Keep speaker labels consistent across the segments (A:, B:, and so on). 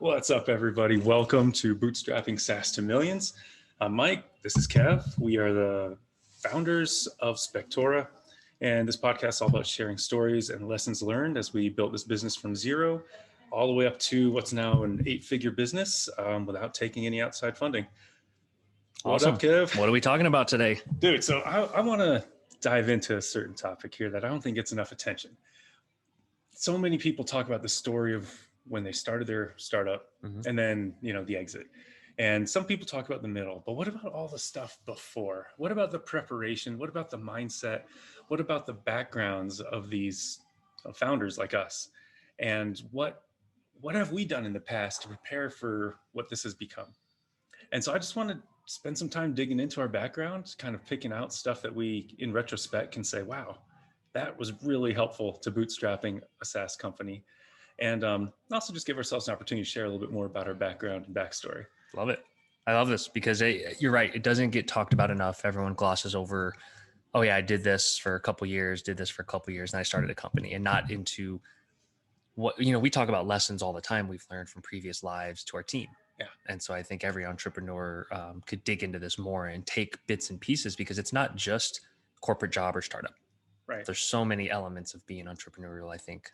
A: What's up, everybody? Welcome to Bootstrapping SaaS to Millions. I'm Mike. This is Kev. We are the founders of Spectora, and this podcast is all about sharing stories and lessons learned as we built this business from zero all the way up to what's now an 8-figure business without taking any outside funding.
B: Awesome.
A: What up, Kev?
B: What are we talking about today?
A: Dude, so I want to dive into a certain topic here that I don't think gets enough attention. So many people talk about the story of when they started their startup and then, the exit. And some people talk about the middle, but what about all the stuff before? What about the preparation? What about the mindset? What about the backgrounds of these founders like us? And what have we done in the past to prepare for what this has become? And so I just want to spend some time digging into our background, kind of picking out stuff that we, in retrospect, can say, wow, that was really helpful to bootstrapping a SaaS company. And also just give ourselves an opportunity to share a little bit more about our background and backstory.
B: Love it. I love this because you're right. It doesn't get talked about enough. Everyone glosses over, oh yeah, I did this for a couple of years, and I started a company, and not into what, we talk about lessons all the time we've learned from previous lives to our team.
A: Yeah.
B: And so I think every entrepreneur could dig into this more and take bits and pieces, because it's not just corporate job or startup.
A: Right.
B: There's so many elements of being entrepreneurial, I think,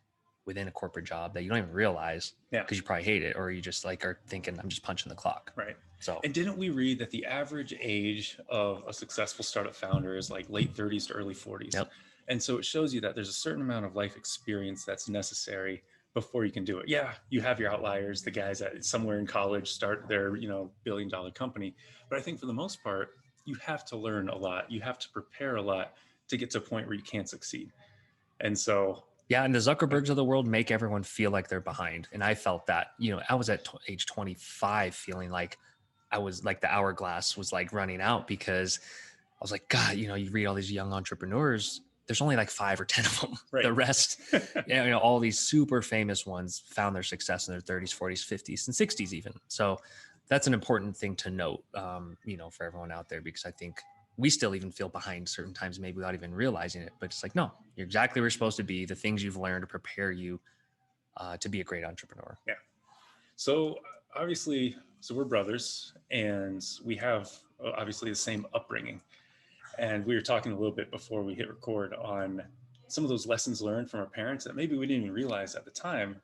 B: within a corporate job that you don't even realize, because you probably hate it, or you just are thinking, I'm just punching the clock.
A: Right.
B: So,
A: and didn't we read that the average age of a successful startup founder is like late 30s to early 40s?
B: Yep.
A: And so it shows you that there's a certain amount of life experience that's necessary before you can do it. Yeah, you have your outliers, the guys that somewhere in college start their, billion-dollar company. But I think for the most part, you have to learn a lot. You have to prepare a lot to get to a point where you can't succeed. And so,
B: yeah, and the Zuckerbergs of the world make everyone feel like they're behind. And I felt that, I was at age 25 feeling like I was like the hourglass was like running out, because I was like, God, you read all these young entrepreneurs, there's only like 5 or 10 of them.
A: Right.
B: The rest, all these super famous ones found their success in their 30s, 40s, 50s, and 60s even. So that's an important thing to note, for everyone out there, because I think we still even feel behind certain times, maybe without even realizing it. But it's like, no, you're exactly where you're supposed to be. The things you've learned to prepare you to be a great entrepreneur.
A: Yeah. So obviously, we're brothers, and we have obviously the same upbringing. And we were talking a little bit before we hit record on some of those lessons learned from our parents that maybe we didn't even realize at the time,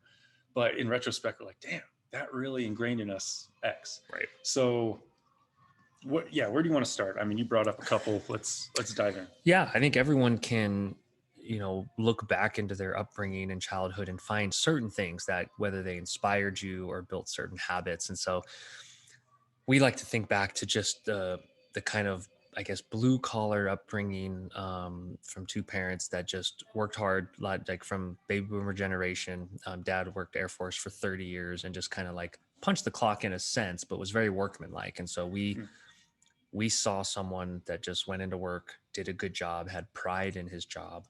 A: but in retrospect, we're like, damn, that really ingrained in us X.
B: Right.
A: So where do you want to start? I mean, you brought up a couple. Let's dive in.
B: Yeah, I think everyone can, look back into their upbringing and childhood and find certain things that, whether they inspired you or built certain habits. And so we like to think back to just the kind of, I guess, blue collar upbringing from 2 parents that just worked hard, like from baby boomer generation. Dad worked Air Force for 30 years and just kind of like punched the clock in a sense, but was very workmanlike. And so we saw someone that just went into work, did a good job, had pride in his job,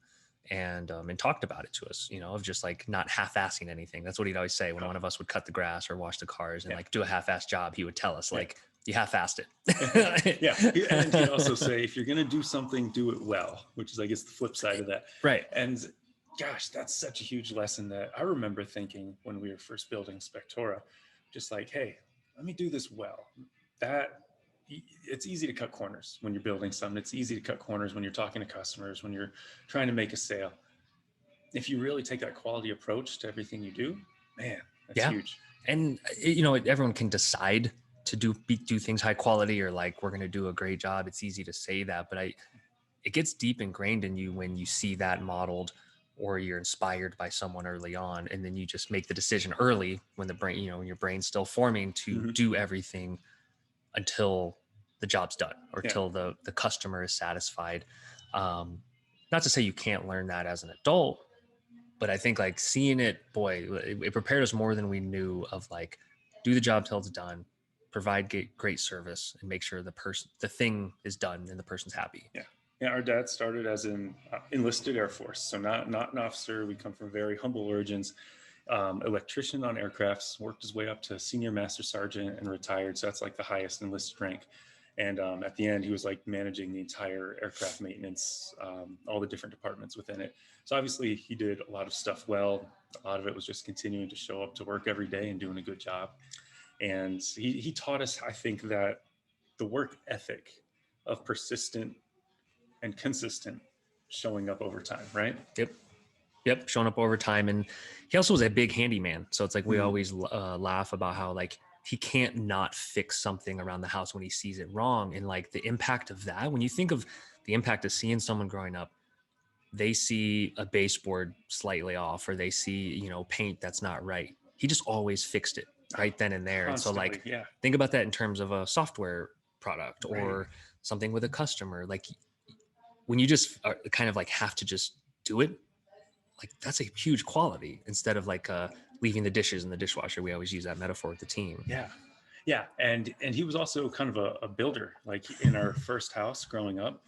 B: and talked about it to us, of just like not half-assing anything. That's what he'd always say when one of us would cut the grass or wash the cars and like do a half-assed job. He would tell us like, you half-assed it.
A: Yeah. And he'd also say, if you're going to do something, do it well, which is, I guess, the flip side of that.
B: Right.
A: And gosh, that's such a huge lesson that I remember thinking when we were first building Spectora, just like, hey, let me do this well. It's easy to cut corners when you're building something. It's easy to cut corners when you're talking to customers, when you're trying to make a sale. If you really take that quality approach to everything you do, man, that's huge.
B: And, everyone can decide to do things high quality, or like, we're going to do a great job. It's easy to say that, but it gets deep ingrained in you when you see that modeled, or you're inspired by someone early on. And then you just make the decision early when the brain, when your brain's still forming, to do everything until the job's done, or till the customer is satisfied. Not to say you can't learn that as an adult, but I think like seeing it, boy, it prepared us more than we knew, of like, do the job till it's done, provide great service, and make sure the thing is done and the person's happy.
A: Yeah. Our dad started as an enlisted Air Force. So not an officer. We come from very humble origins. Electrician on aircrafts, worked his way up to senior master sergeant and retired. So that's like the highest enlisted rank. And at the end, he was like managing the entire aircraft maintenance, all the different departments within it. So obviously, he did a lot of stuff well. A lot of it was just continuing to show up to work every day and doing a good job. And he taught us, I think, that the work ethic of persistent and consistent showing up over time, right?
B: Yep. Yep, showing up over time. And he also was a big handyman. So it's like we always laugh about how like he can't not fix something around the house when he sees it wrong. And like the impact of that, when you think of the impact of seeing someone growing up, they see a baseboard slightly off or they see, you know, paint that's not right. He just always fixed it right then and there.
A: Constantly,
B: And so like,
A: yeah.
B: think about that in terms of a software product
A: Right.
B: or something with a customer. Like when you just kind of like have to just do it, like that's a huge quality instead of like leaving the dishes in the dishwasher. We always use that metaphor with the team.
A: Yeah, and he was also kind of a builder. Like in our first house growing up,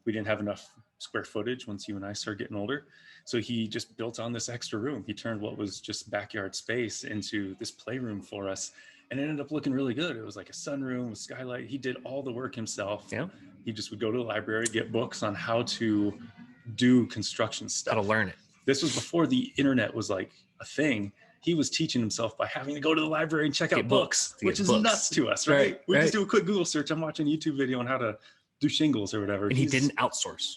A: we didn't have enough square footage once you and I started getting older, so he just built on this extra room. He turned what was just backyard space into this playroom for us, and it ended up looking really good. It was like a sunroom with skylight. He did all the work himself.
B: Yeah,
A: he just would go to the library, get books on how to do construction stuff,
B: how to learn it.
A: This was before the internet was like a thing. He was teaching himself by having to go to the library and check out books, which is nuts to us, right? We just do a quick Google search. I'm watching a YouTube video on how to do shingles or whatever.
B: And he didn't outsource.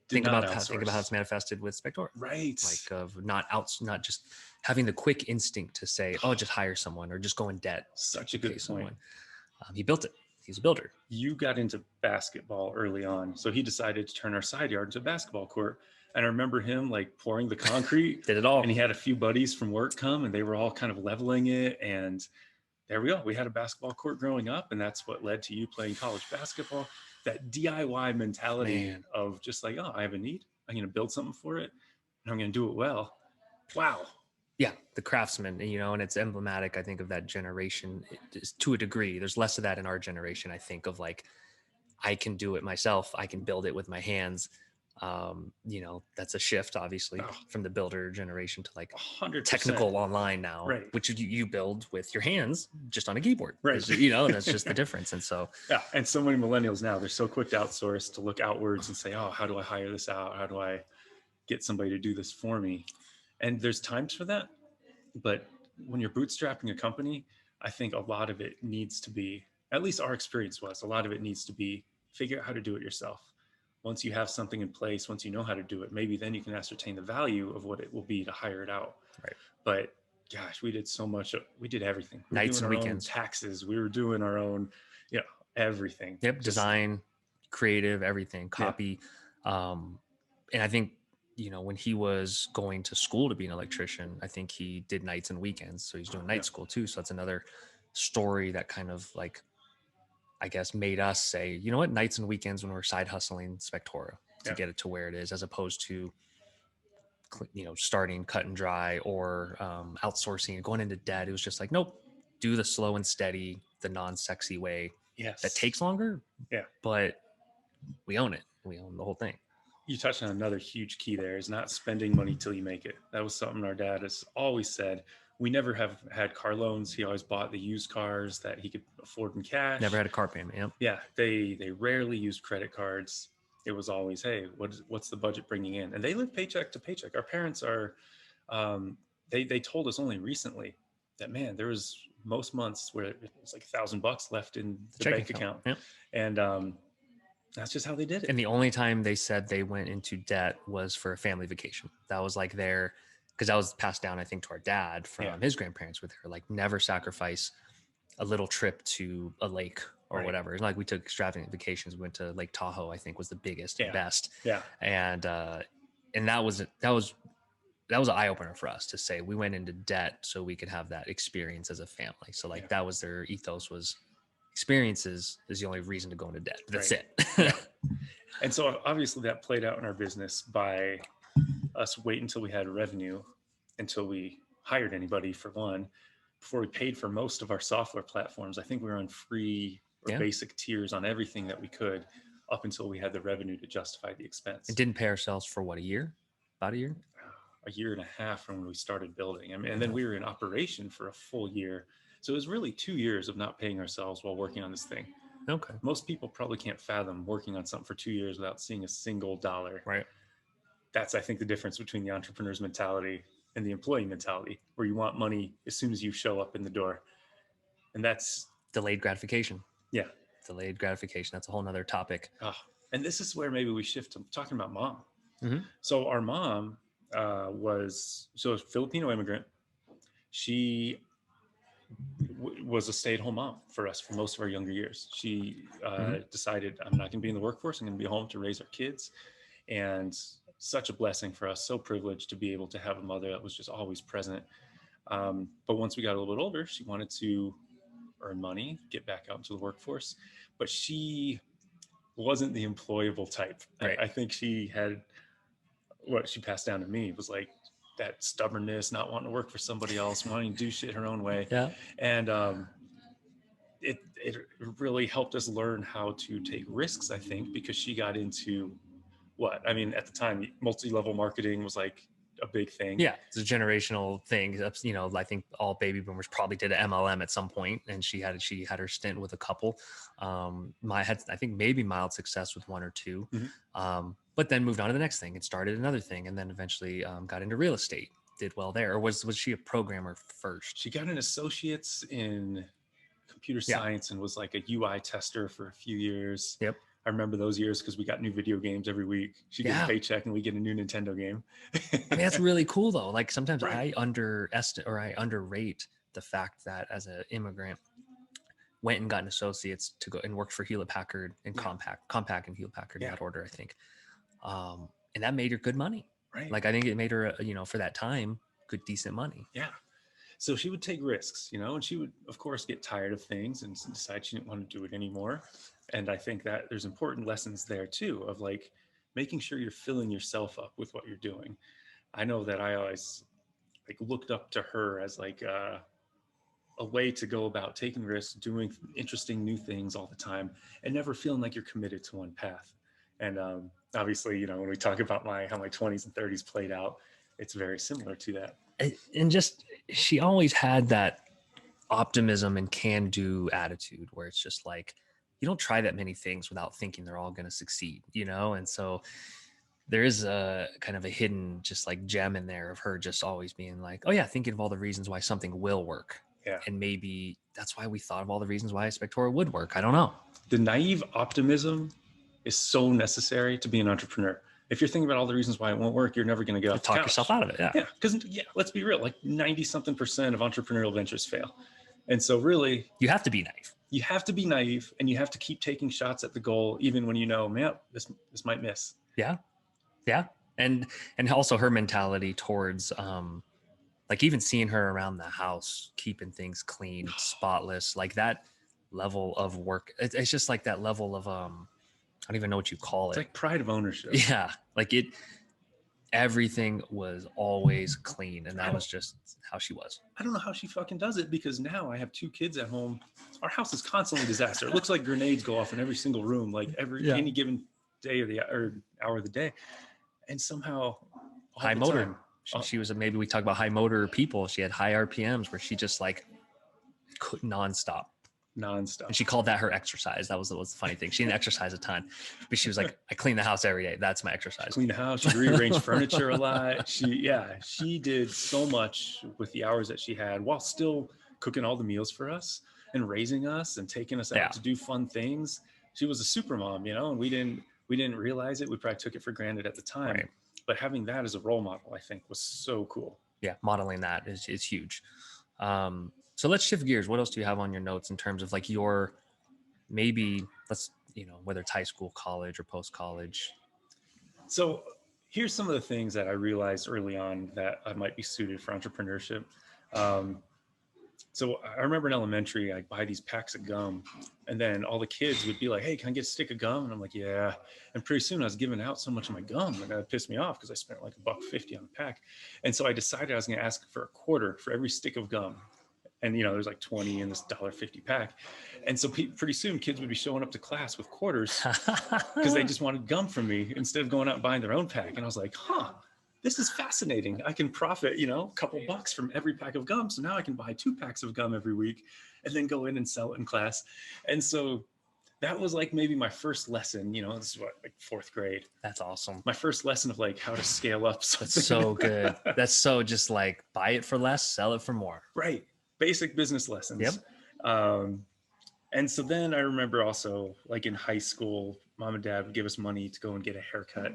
B: Think about how it's manifested with Spectora.
A: Right.
B: Like of not just having the quick instinct to say, oh, just hire someone or just go in debt.
A: Such a good point.
B: He built it. He's a builder.
A: You got into basketball early on. So he decided to turn our side yard into a basketball court. And I remember him like pouring the concrete.
B: Did it all.
A: And he had a few buddies from work come and they were all kind of leveling it. And there we go. We had a basketball court growing up. And that's what led to you playing college basketball. That DIY mentality of just like, oh, I have a need. I'm going to build something for it. And I'm going to do it well. Wow.
B: Yeah, the craftsman, you know, and it's emblematic, I think, of that generation to a degree. There's less of that in our generation, I think, of like, I can do it myself. I can build it with my hands. You know, that's a shift, obviously, from the builder generation to like
A: 100%.
B: Technical online now,
A: right.
B: Which you build with your hands just on a keyboard.
A: Right.
B: You know, that's just the difference. And so,
A: yeah. And so many millennials now, they're so quick to outsource, to look outwards and say, oh, how do I hire this out? How do I get somebody to do this for me? And there's times for that. But when you're bootstrapping a company, I think a lot of it needs to be, at least our experience was, a lot of it needs to be figure out how to do it yourself. Once you have something in place, once you know how to do it, maybe then you can ascertain the value of what it will be to hire it out.
B: Right.
A: But gosh, we did so much. We did everything.
B: Nights and weekends.
A: Taxes. We were doing our own, you know, everything.
B: Yep. Design, creative, everything, copy. Yeah. And I think, you know, when he was going to school to be an electrician, I think he did nights and weekends. So he's doing night school too. So that's another story that kind of like, I guess, made us say, you know what, nights and weekends when we're side hustling Spectora to get it to where it is, as opposed to, you know, starting cut and dry or outsourcing, going into debt. It was just like, nope, do the slow and steady, the non-sexy way.
A: Yes.
B: That takes longer.
A: Yeah.
B: But we own it. We own the whole thing.
A: You touched on another huge key there, is not spending money till you make it. That was something our dad has always said. We never have had car loans. He always bought the used cars that he could afford in cash.
B: Never had a car payment. Yep.
A: Yeah. They rarely used credit cards. It was always, hey, what's the budget bringing in? And they live paycheck to paycheck. Our parents are, they told us only recently that, man, there was most months where it was like $1,000 left in the bank account.
B: Yep.
A: And that's just how they did it.
B: And the only time they said they went into debt was for a family vacation. That was like because that was passed down, I think, to our dad from his grandparents, with her, like, never sacrifice a little trip to a lake or whatever. Like, we took extravagant vacations. We went to Lake Tahoe, I think was the biggest and best.
A: Yeah.
B: And that was an eye opener for us to say we went into debt so we could have that experience as a family. So like that was their ethos, was experiences is the only reason to go into debt. That's it.
A: And so obviously that played out in our business by us wait until we had revenue, until we hired anybody, for one, before we paid for most of our software platforms. I think we were on free or basic tiers on everything that we could, up until we had the revenue to justify the expense.
B: It didn't pay ourselves for what, a year? About a year?
A: A year and a half from when we started building. I mean, and then we were in operation for a full year. So it was really 2 years of not paying ourselves while working on this thing.
B: Okay.
A: Most people probably can't fathom working on something for 2 years without seeing a single dollar.
B: Right.
A: That's, I think, the difference between the entrepreneur's mentality and the employee mentality, where you want money as soon as you show up in the door. And that's
B: Delayed gratification.
A: yeah.
B: Delayed gratification. That's a whole nother topic.
A: And this is where maybe we shift to talking about mom.
B: Mm-hmm.
A: So our mom was a Filipino immigrant. She was a stay-at-home mom for us for most of our younger years. She decided, I'm not going to be in the workforce. I'm going to be home to raise our kids. And such a blessing for us. So privileged to be able to have a mother that was just always present. But once we got a little bit older, she wanted to earn money, get back out into the workforce. But she wasn't the employable type.
B: Right.
A: I think she had what she passed down to me was like that stubbornness, not wanting to work for somebody else, wanting to do shit her own way.
B: Yeah.
A: And it really helped us learn how to take risks, I think, because she got into at the time, multi-level marketing was like a big thing.
B: Yeah, it's a generational thing. You know, I think all baby boomers probably did an MLM at some point, and she had her stint with a couple. I think maybe mild success with one or two, but then moved on to the next thing and started another thing, and then eventually got into real estate. Did well there, or was she a programmer first?
A: She got an associate's in computer science and was like a UI tester for a few years.
B: Yep.
A: I remember those years because we got new video games every week. She gets a paycheck and we get a new Nintendo game.
B: I mean, that's really cool though. Like sometimes I underrate the fact that as an immigrant, went and got an associates to go and worked for Hewlett Packard and Compaq and Hewlett Packard in that order, I think. And that made her good money.
A: Right.
B: Like I think it made her, for that time, good, decent money.
A: Yeah. So she would take risks, and she would, of course, get tired of things and decide she didn't want to do it anymore. And I think that there's important lessons there too, of like making sure you're filling yourself up with what you're doing. I know that I always like looked up to her as like a way to go about taking risks, doing interesting new things all the time, and never feeling like you're committed to one path. And obviously, when we talk about how my 20s and 30s played out, it's very similar to that.
B: And just, she always had that optimism and can-do attitude where it's just like, you don't try that many things without thinking they're all going to succeed, And so there is a kind of a hidden just like gem in there of her just always being like, oh yeah, thinking of all the reasons why something will work.
A: Yeah.
B: And maybe that's why we thought of all the reasons why Spectora would work. I don't know.
A: The naive optimism is so necessary to be an entrepreneur. If you're thinking about all the reasons why it won't work, you're never going to get off the couch.
B: Talk yourself out of it. Yeah.
A: Yeah. Because let's be real, like 90-something% of entrepreneurial ventures fail. And so really,
B: you have to be naive.
A: You have to be naive, and you have to keep taking shots at the goal, even when man, this might miss.
B: Yeah. Yeah. And also her mentality towards, like even seeing her around the house, keeping things clean, spotless, like that level of work. It's just like that level of, I don't even know what you call it.
A: It's like pride of ownership.
B: Yeah. Like everything was always clean. And that was just how she was.
A: I don't know how she fucking does it, because now I have 2 kids at home. Our house is constantly a disaster. It looks like grenades go off in every single room, like any given day or hour of the day. And somehow
B: high motor. She was maybe we talk about high motor people. She had high RPMs where she just like could nonstop. And she called that her exercise. That was the funny thing. She didn't exercise a ton, but she was like, I clean the house every day. That's my exercise.
A: Clean the house. She rearranged furniture a lot. She did so much with the hours that she had while still cooking all the meals for us and raising us and taking us out to do fun things. She was a super mom, and we didn't realize it. We probably took it for granted at the time,
B: right.
A: But having that as a role model, I think, was so cool.
B: Yeah. Modeling that is huge. So let's shift gears. What else do you have on your notes in terms of like your, maybe whether it's high school, college, or post-college?
A: So here's some of the things that I realized early on that I might be suited for entrepreneurship. So I remember in elementary, I'd buy these packs of gum, and then all the kids would be like, hey, can I get a stick of gum? And I'm like, yeah. And pretty soon I was giving out so much of my gum, and that pissed me off because I spent like $1.50 on a pack. And so I decided I was going to ask for a quarter for every stick of gum. And, there's like 20 in this $1.50 pack. And so pretty soon kids would be showing up to class with quarters because they just wanted gum from me instead of going out and buying their own pack. And I was like, this is fascinating. I can profit, a couple bucks from every pack of gum. So now I can buy 2 packs of gum every week and then go in and sell it in class. And so that was like maybe my first lesson, this is what, like fourth grade,
B: That's awesome.
A: my first lesson of like how to scale up something.
B: That's so good. That's so just like buy it for less, sell it for more.
A: Right. Basic business lessons.
B: Yep.
A: And so then I remember also, like in high school, mom and dad would give us money to go and get a haircut.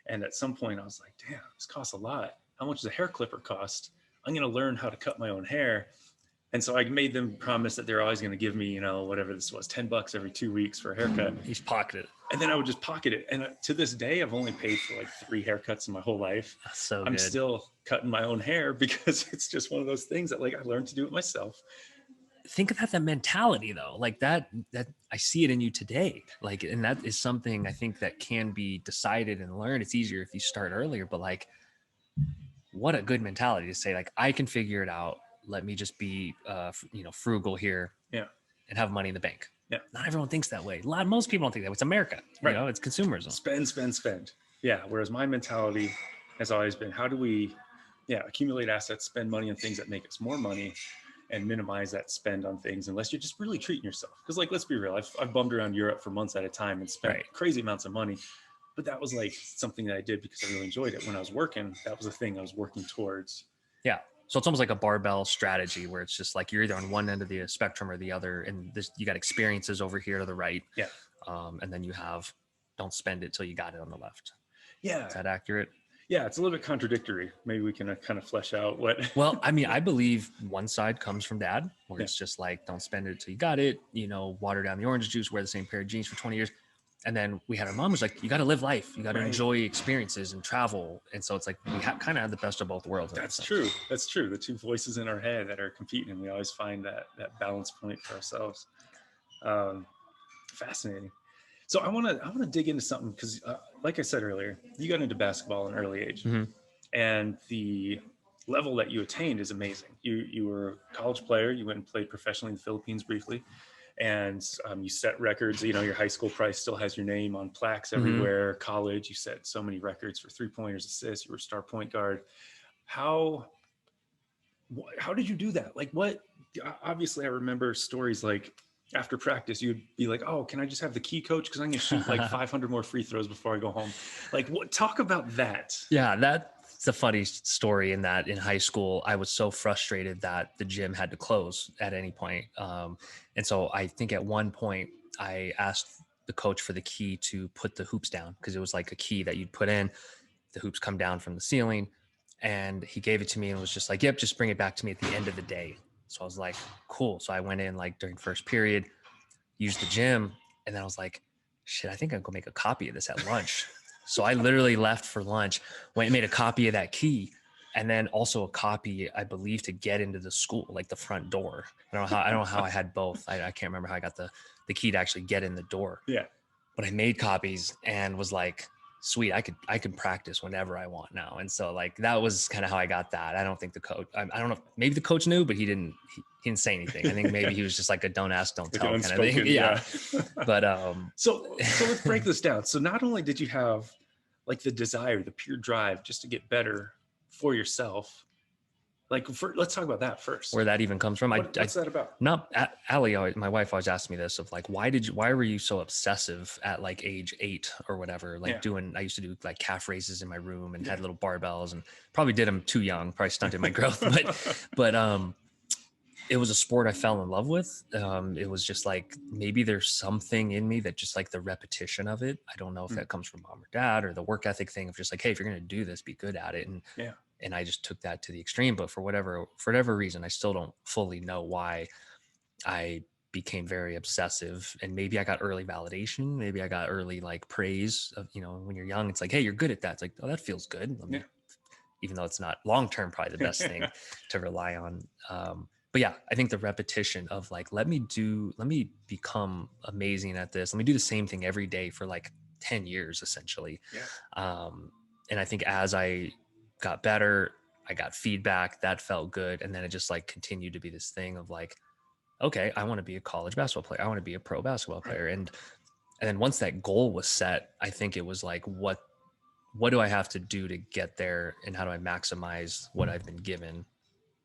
A: And at some point I was like, damn, this costs a lot. How much does a hair clipper cost? I'm going to learn how to cut my own hair. And so I made them promise that they're always going to give me, whatever this was, $10 every 2 weeks for a haircut.
B: He's pocketed.
A: And then I would just pocket it. And to this day, I've only paid for like 3 haircuts in my whole life.
B: That's so
A: I'm
B: good.
A: still cutting my own hair because it's just one of those things that like I learned to do it myself.
B: Think about that mentality though, like that I see it in you today. Like, and that is something I think that can be decided and learned. It's easier if you start earlier, but like, what a good mentality to say, like, I can figure it out. Let me just be, frugal here.
A: Yeah.
B: And have money in the bank.
A: Yeah.
B: Not everyone thinks that way. Most people don't think that way. It's America.
A: Right.
B: It's consumerism.
A: Spend. Yeah. Whereas my mentality has always been, how do we, accumulate assets, spend money on things that make us more money, and minimize that spend on things unless you're just really treating yourself. Because like, let's be real, I've bummed around Europe for months at a time and spent crazy amounts of money. But that was like something that I did because I really enjoyed it. When I was working, that was the thing I was working towards.
B: Yeah. So it's almost like a barbell strategy where it's just like you're either on one end of the spectrum or the other, and you got experiences over here to the right.
A: Yeah.
B: And then you have, don't spend it till you got it on the left.
A: Yeah.
B: Is that accurate?
A: Yeah, it's a little bit contradictory. Maybe we can kind of flesh out what.
B: Well, I mean, I believe one side comes from dad, where it's just like, don't spend it till you got it, water down the orange juice, wear the same pair of jeans for 20 years. And then we had our mom who's like, you got to live life. You got to enjoy experiences and travel. And so it's like, we kind of have the best of both worlds.
A: That's true. That's true. The two voices in our head that are competing, and we always find that balance point for ourselves. Fascinating. So I want to dig into something because, like I said earlier, you got into basketball at an early age, and the level that you attained is amazing. You were a college player. You went and played professionally in the Philippines briefly, and you set records. Your high school probably still has your name on plaques everywhere. College, you set so many records for 3-pointers, assists. You were a star point guard. How did you do that? Like, what? Obviously, I remember stories like, after practice, you'd be like, oh, can I just have the key, coach? Because I'm going to shoot like 500 more free throws before I go home. Like, talk about that.
B: Yeah, that's a funny story in that in high school, I was so frustrated that the gym had to close at any point. And so I think at one point I asked the coach for the key to put the hoops down because it was like a key that you'd put in. The hoops come down from the ceiling. And he gave it to me and was just like, yep, just bring it back to me at the end of the day. So I was like, cool. So I went in like during first period, used the gym. And then I was like, shit, I think I'm gonna make a copy of this at lunch. So I literally left for lunch, went and made a copy of that key. And then also a copy, I believe, to get into the school, like the front door. I don't know how I had both. I can't remember how I got the key to actually get in the door.
A: Yeah.
B: But I made copies and was like, sweet, I could practice whenever I want now. And so like, that was kind of how I got that. I don't think the coach, I don't know, maybe the coach knew, but he didn't say anything. I think maybe he was just like a don't ask, don't tell kind of thing. Yeah. But,
A: so let's break this down. So not only did you have like the desire, the pure drive just to get better for yourself, like let's talk about that first.
B: Where that even comes from.
A: What's that about?
B: Allie, my wife always asked me this of like, why were you so obsessive at like age 8 or whatever? Like I used to do like calf raises in my room and had little barbells and probably did them too young, probably stunted my growth, but it was a sport I fell in love with. It was just like, maybe there's something in me that just like the repetition of it. I don't know if that comes from mom or dad or the work ethic thing of just like, hey, if you're going to do this, be good at it. And I just took that to the extreme, but for whatever reason, I still don't fully know why I became very obsessive. And maybe I got early validation. Maybe I got early like praise of, when you're young, it's like, hey, you're good at that. It's like, oh, that feels good. Even though it's not long-term, probably the best thing to rely on. But yeah, I think the repetition of like, let me become amazing at this. Let me do the same thing every day for like 10 years, essentially. And I think as I got better, I got feedback that felt good. And then it just like continued to be this thing of like, okay, I want to be a college basketball player. I want to be a pro basketball player. And then once that goal was set, I think it was like, what do I have to do to get there? And how do I maximize what I've been given?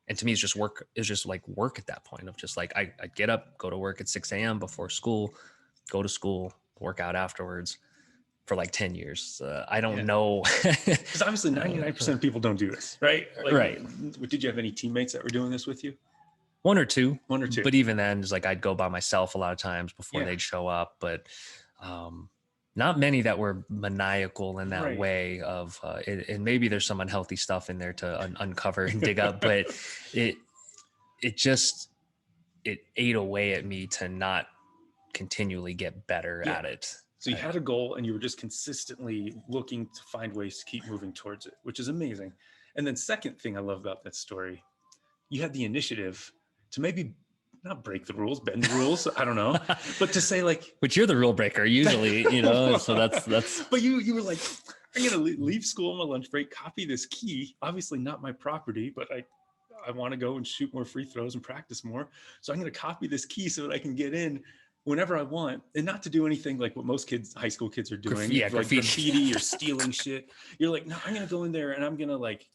B: And to me, it's just work. It's just like work at that point of just like, I get up, go to work at 6 a.m. before school, go to school, work out afterwards for like 10 years. I don't
A: Yeah.
B: know.
A: Because obviously 99% of people don't do this, right? Like,
B: Right.
A: Did you have any teammates that were doing this with you?
B: One or two.
A: One or two.
B: But even then, it's like I'd go by myself a lot of times before
A: Yeah.
B: they'd show up. But not many that were maniacal in that
A: Right.
B: way of, and maybe there's some unhealthy stuff in there to uncover and dig up, but it just, it ate away at me to not continually get better
A: Yeah.
B: at it.
A: So you had a goal and you were just consistently looking to find ways to keep moving towards it, which is amazing. And then second thing I love about that story, you had the initiative to maybe not break the rules, bend the rules, I don't know, but to say like,
B: which you're the rule breaker usually, you know, so that's,
A: but you were like, I'm going to leave school on my lunch break, copy this key, obviously not my property, but I want to go and shoot more free throws and practice more. So I'm going to copy this key so that I can get in whenever I want, and not to do anything like what most kids, high school kids are doing, like graffiti or stealing shit. You're like, no, I'm going to go in there and I'm going to like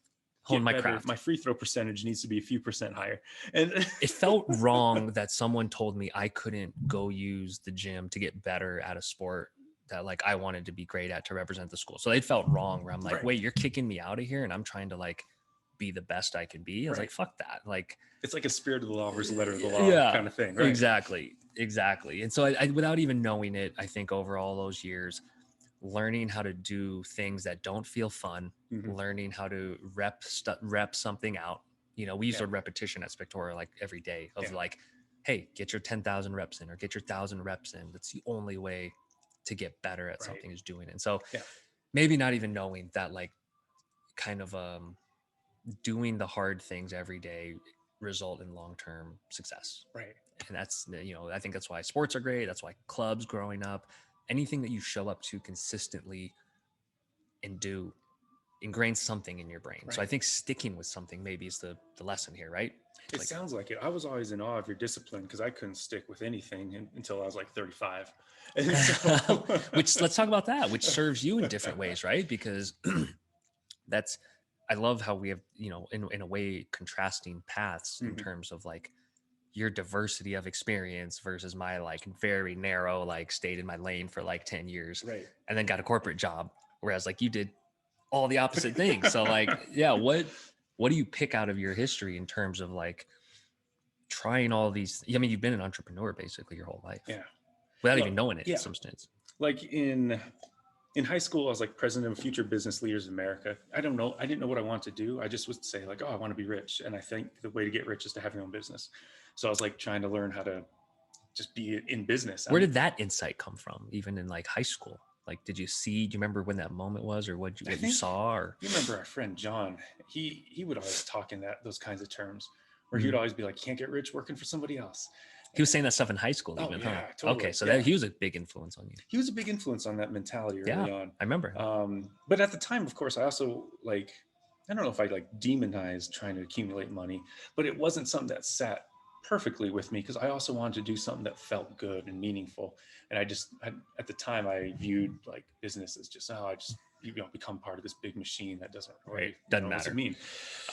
B: hone my craft.
A: My free throw percentage needs to be a few % higher. And
B: it felt wrong that someone told me I couldn't go use the gym to get better at a sport that like I wanted to be great at to represent the school. So it felt wrong where I'm like, wait, you're kicking me out of here and I'm trying to like be the best I can be. I was like, fuck that. Like,
A: it's like a spirit of the law versus letter of the law kind of thing, right?
B: Exactly. And so I without even knowing it, I think over all those years, learning how to do things that don't feel fun, learning how to rep something out. You know, we use a repetition at Spectora like every day of like, hey, get your 10,000 reps in or get your 1,000 reps in. That's the only way to get better at something is doing it. And so maybe not even knowing that, like, kind of doing the hard things every day result in long-term success.
A: Right.
B: And that's, you know, I think that's why sports are great. That's why clubs growing up, anything that you show up to consistently and do ingrains something in your brain. So I think sticking with something maybe is the lesson here, right?
A: It sounds like it. I was always in awe of your discipline because I couldn't stick with anything until I was like 35. And so
B: which, let's talk about that, which serves you in different ways, right? Because that's, I love how we have, you know, in a way, contrasting paths in terms of like your diversity of experience versus my like very narrow, like stayed in my lane for like 10 years and then got a corporate job. Whereas like you did all the opposite things. So like, yeah, what do you pick out of your history in terms of like trying all these? I mean, you've been an entrepreneur basically your whole life.
A: Yeah.
B: Without even knowing it in some sense.
A: Like in high school, I was like president of Future Business Leaders of America. I didn't know what I wanted to do. I just was say like, oh, I want to be rich. And I think the way to get rich is to have your own business. So I was like trying to learn how to just be in business.
B: Where did that insight come from? Even in like high school? Like, do you remember when that moment was or what you saw? Or
A: you remember our friend John, he would always talk in those kinds of terms where he would always be like, can't get rich working for somebody else.
B: He was saying that stuff in high school, even, huh? Totally. Okay, so he was a big influence on you.
A: He was a big influence on that mentality early on.
B: I remember.
A: But at the time, of course, I also like, I don't know if I like demonized trying to accumulate money, but it wasn't something that sat perfectly with me because I also wanted to do something that felt good and meaningful. And at the time, I viewed like business as just, become part of this big machine that doesn't really
B: doesn't matter.
A: Mean.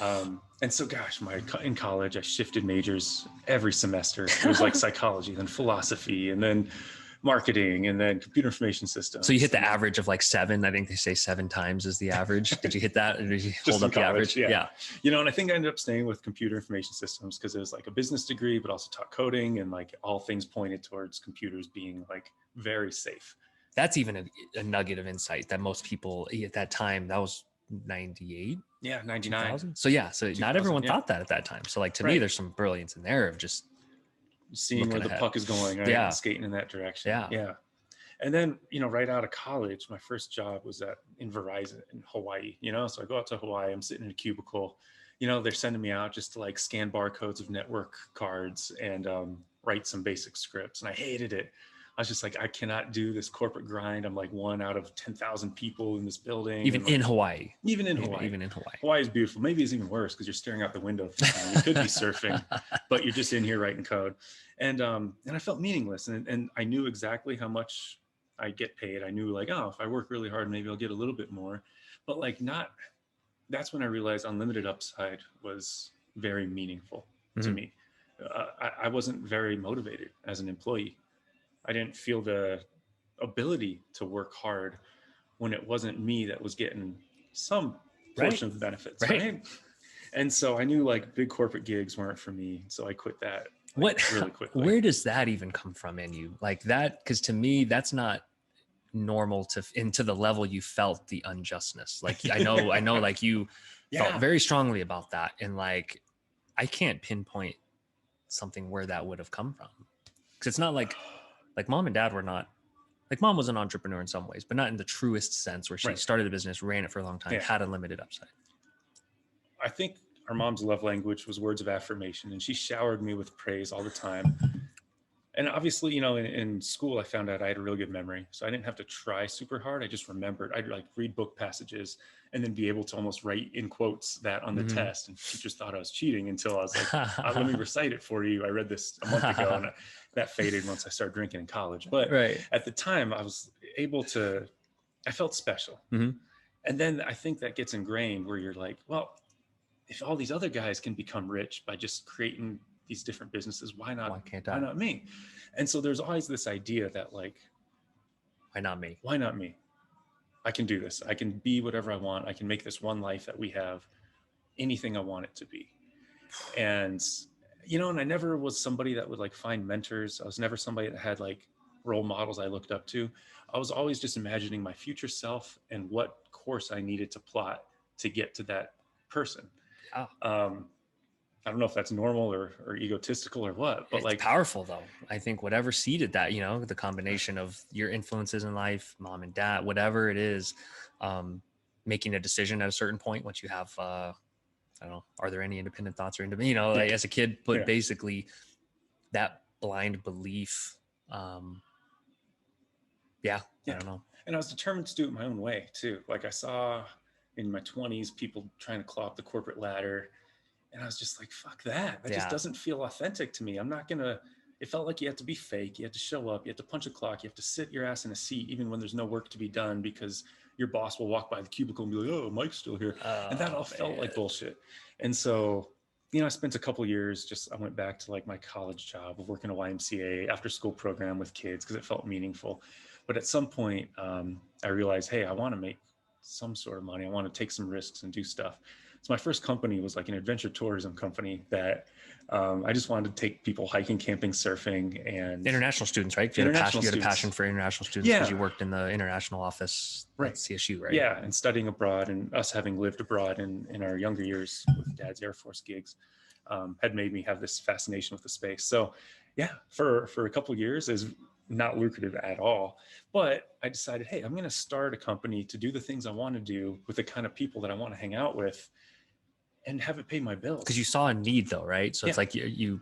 A: And so, gosh, in college, I shifted majors every semester. It was like psychology, then philosophy, and then marketing, and then computer information systems.
B: So you hit the average of like 7. I think they say 7 times is the average. Did you hit that? Or did you hold up the average?
A: Yeah. You know, and I think I ended up staying with computer information systems because it was like a business degree, but also taught coding, and like all things pointed towards computers being like very safe.
B: That's even a nugget of insight that most people at that time, that was 98.
A: Yeah, 99.
B: 2000. So not everyone thought that at that time. So like to me, there's some brilliance in there of just
A: seeing where the puck is going, right? And skating in that direction. Yeah. And then, you know, right out of college, my first job was in Verizon in Hawaii, you know, so I go out to Hawaii, I'm sitting in a cubicle, you know, they're sending me out just to like scan barcodes of network cards and write some basic scripts. And I hated it. I was just like, I cannot do this corporate grind. I'm like one out of 10,000 people in this building.
B: Even in Hawaii.
A: Even in Hawaii. Hawaii is beautiful. Maybe it's even worse because you're staring out the window. You could be surfing, but you're just in here writing code. And I felt meaningless. And I knew exactly how much I get paid. I knew like, oh, if I work really hard, maybe I'll get a little bit more. But like that's when I realized unlimited upside was very meaningful to me. I wasn't very motivated as an employee. I didn't feel the ability to work hard when it wasn't me that was getting some
B: Right.
A: portion of the benefits,
B: Right.
A: right? And so I knew like big corporate gigs weren't for me. So I quit that like
B: What,
A: really quickly.
B: where does that even come from in you? Like that? Cause to me, that's not normal to into the level you felt the unjustness. Like I know like you felt
A: Yeah.
B: very strongly about that. And like, I can't pinpoint something where that would have come from. Cause it's not like mom and dad were not, like mom was an entrepreneur in some ways, but not in the truest sense where she
A: Right.
B: started a business, ran it for a long time,
A: Yeah.
B: had a limited upside.
A: I think our mom's love language was words of affirmation, and she showered me with praise all the time. And obviously, you know, in school, I found out I had a really good memory. So I didn't have to try super hard. I just remembered. I'd like read book passages and then be able to almost write in quotes that on the test. And teachers thought I was cheating until I was like, let me recite it for you. I read this a month ago, and that faded once I started drinking in college. But
B: Right.
A: at the time, I was able to, I felt special. And then I think that gets ingrained where you're like, well, if all these other guys can become rich by just creating these different businesses, why not me? And so there's always this idea that like,
B: why not me?
A: Why not me? I can do this. I can be whatever I want. I can make this one life that we have anything I want it to be. And, you know, and I never was somebody that would like find mentors. I was never somebody that had like role models I looked up to. I was always just imagining my future self and what course I needed to plot to get to that person. I don't know if that's normal or egotistical or what, but
B: it's
A: like
B: powerful though. I think whatever seeded that, you know, the combination of your influences in life, mom and dad, whatever it is, making a decision at a certain point, once you have, I don't know, are there any independent thoughts or independent, you know, like as a kid, but basically that blind belief. I don't know.
A: And I was determined to do it my own way too. Like I saw in my 20s, people trying to claw up the corporate ladder. And I was just like, fuck that. That just doesn't feel authentic to me. I'm not going to, it felt like you had to be fake. You had to show up. You had to punch a clock. You have to sit your ass in a seat, even when there's no work to be done, because your boss will walk by the cubicle and be like, oh, Mike's still here. And that all felt like bullshit. And so, you know, I spent a couple years I went back to like my college job of working a YMCA after school program with kids because it felt meaningful. But at some point, I realized, hey, I want to make some sort of money. I want to take some risks and do stuff. So my first company was like an adventure tourism company that I just wanted to take people hiking, camping, surfing, and
B: international students, right? You had a passion for international students because you worked in the international office at CSU, right?
A: Yeah, and studying abroad, and us having lived abroad in our younger years with Dad's Air Force gigs had made me have this fascination with the space. So yeah, for a couple of years is not lucrative at all. But I decided, hey, I'm going to start a company to do the things I want to do with the kind of people that I want to hang out with and have it pay my bills.
B: Because you saw a need though, right? So it's like you